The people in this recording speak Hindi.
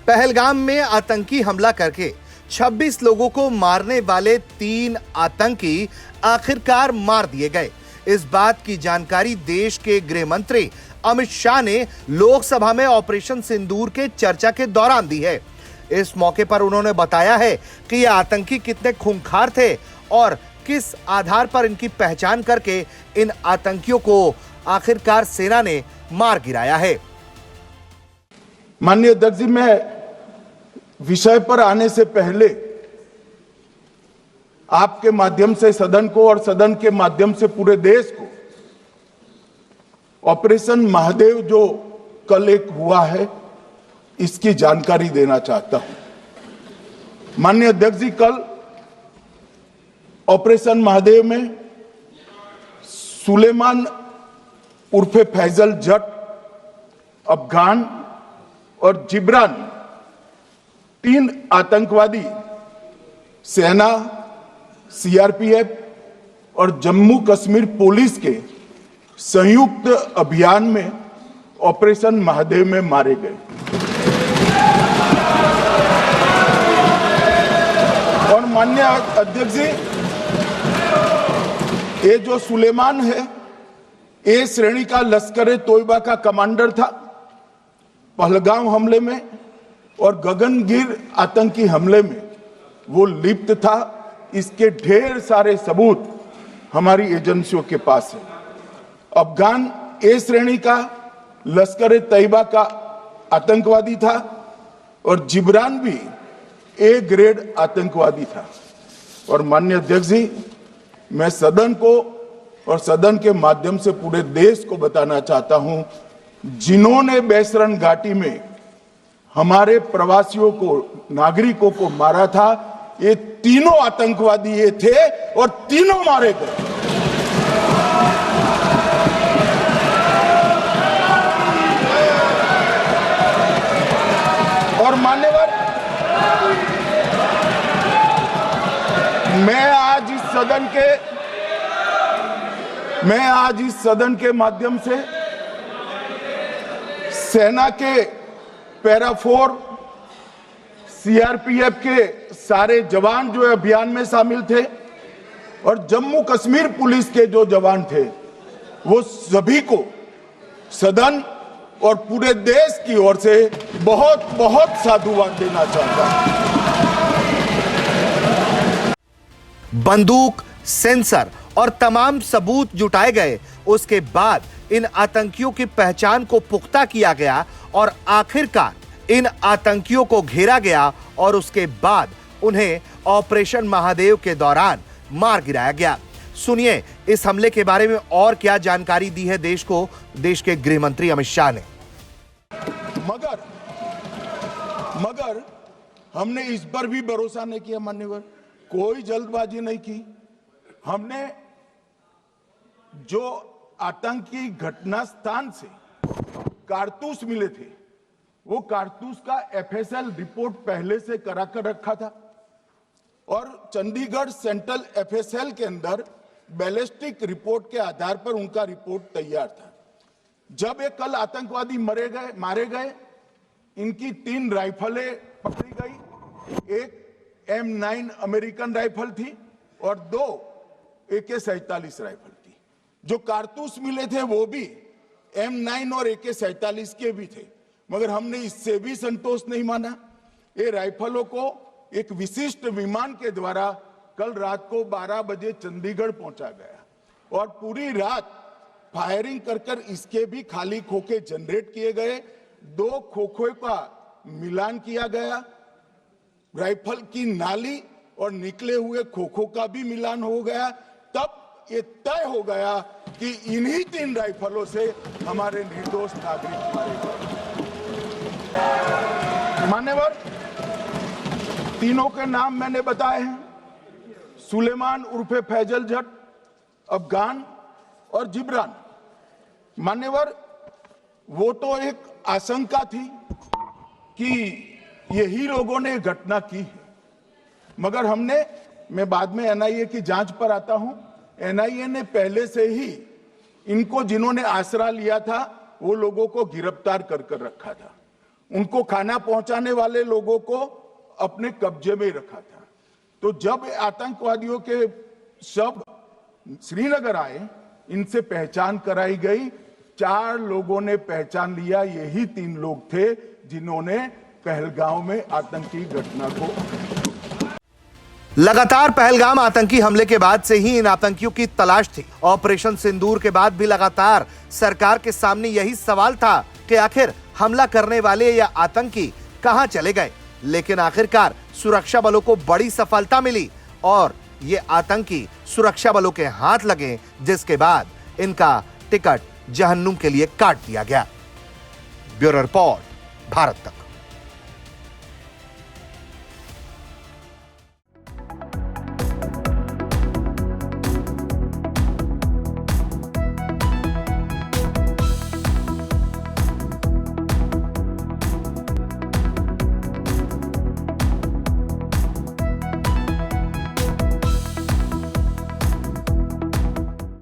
पहलगाम में आतंकी हमला करके 26 लोगों को मारने वाले 3 आतंकी आखिरकार मार दिए गए। इस बात की जानकारी देश के गृह मंत्री अमित शाह ने लोकसभा में ऑपरेशन सिंदूर के चर्चा के दौरान दी है। इस मौके पर उन्होंने बताया है कि ये आतंकी कितने खूंखार थे और किस आधार पर इनकी पहचान करके इन आतंकियों को आखिरकार सेना ने मार गिराया है। माननीय अध्यक्ष जी, मैं विषय पर आने से पहले आपके माध्यम से सदन को और सदन के माध्यम से पूरे देश को ऑपरेशन महादेव जो कल एक हुआ है इसकी जानकारी देना चाहता हूं। माननीय अध्यक्ष जी, कल ऑपरेशन महादेव में सुलेमान उर्फे फैजल जट, अफगान और जिब्रान 3 आतंकवादी सेना, सीआरपीएफ और जम्मू कश्मीर पुलिस के संयुक्त अभियान में ऑपरेशन महादेव में मारे गए। और माननीय अध्यक्ष जी, ये जो सुलेमान है, ए श्रेणी का लश्कर ए तोयबा का कमांडर था। पहलगाम हमले में और गगनगिर आतंकी हमले में वो लिप्त था। इसके ढेर सारे सबूत हमारी एजेंसियों के पास है। अफगान ए श्रेणी का लश्कर ए तैयबा का आतंकवादी था और जिब्रान भी ए ग्रेड आतंकवादी था। और माननीय अध्यक्ष जी, मैं सदन को और सदन के माध्यम से पूरे देश को बताना चाहता हूं, जिन्होंने बैसरन घाटी में हमारे प्रवासियों को, नागरिकों को मारा था, ये तीनों आतंकवादी ये थे और तीनों मारे गए। और मान्यवर, मैं आज इस सदन के माध्यम से सेना के पैरा 4, सीआरपीएफ के सारे जवान जो अभियान में शामिल थे और जम्मू कश्मीर पुलिस के जो जवान थे, वो सभी को सदन और पूरे देश की ओर से बहुत बहुत साधुवाद देना चाहता हूं। बंदूक, सेंसर और तमाम सबूत जुटाए गए। उसके बाद इन आतंकियों की पहचान को पुख्ता किया गया और आखिरकार इन आतंकियों को घेरा गया और उसके बाद उन्हें ऑपरेशन महादेव के दौरान मार गिराया गया। सुनिए इस हमले के बारे में और क्या जानकारी दी है देश को देश के गृह मंत्री अमित शाह ने। मगर हमने इस पर भी भरोसा नहीं किया मान्यवर, कोई जल्दबाजी नहीं की। हमने जो आतंकी घटना स्थान से कारतूस मिले थे, वो कारतूस का एफएसएल रिपोर्ट पहले से करा कर रखा था और चंडीगढ़ सेंट्रल एफएसएल के अंदर बैलिस्टिक रिपोर्ट के आधार पर उनका रिपोर्ट तैयार था। जब ये कल आतंकवादी मारे गए, इनकी 3 राइफलें पकड़ी गई। एक M9 अमेरिकन राइफल थी और 2 AK-47 राइफल थी। जो कारतूस मिले थे वो भी M9 और AK-47 के भी थे, मगर हमने इससे भी संतोष नहीं माना। ये राइफलों को एक विशिष्ट विमान के द्वारा कल रात को 12 बजे चंडीगढ़ पहुंचा गया और पूरी रात फायरिंग कर इसके भी खाली खोखे जनरेट किए गए। 2 खोखों का मिलान किया गया, राइफल की नाली और निकले हुए खोखों का भी मिलान हो गया। तब ये तय हो गया कि इन्हीं 3 राइफलों से हमारे निर्दोष नागरिक मारे गए। मान्यवर, तीनों के नाम मैंने बताए हैं, सुलेमान उर्फे फैजल जट, अफगान और जिब्रान। मान्यवर, वो तो एक आशंका थी कि यही लोगों ने घटना की है, मगर मैं बाद में एनआईए की जांच पर आता हूं, एनआईए ने पहले से ही इनको जिन्होंने आसरा लिया था वो लोगों को गिरफ्तार कर रखा था उनको खाना पहुंचाने वाले लोगों को अपने कब्जे में रखा था। तो जब आतंकवादियों के शव श्रीनगर आए, इनसे पहचान कराई गई। 4 लोगों ने पहचान लिया, यही 3 लोग थे जिन्होंने पहलगांव में आतंकी घटना को। लगातार पहलगाम आतंकी हमले के बाद से ही इन आतंकियों की तलाश थी। ऑपरेशन सिंदूर के बाद भी लगातार सरकार के सामने यही सवाल था कि आखिर हमला करने वाले या आतंकी कहां चले गए। लेकिन आखिरकार सुरक्षा बलों को बड़ी सफलता मिली और ये आतंकी सुरक्षा बलों के हाथ लगे, जिसके बाद इनका टिकट जहन्नुम के लिए काट दिया गया। ब्यूरो रिपोर्ट, भारत तक।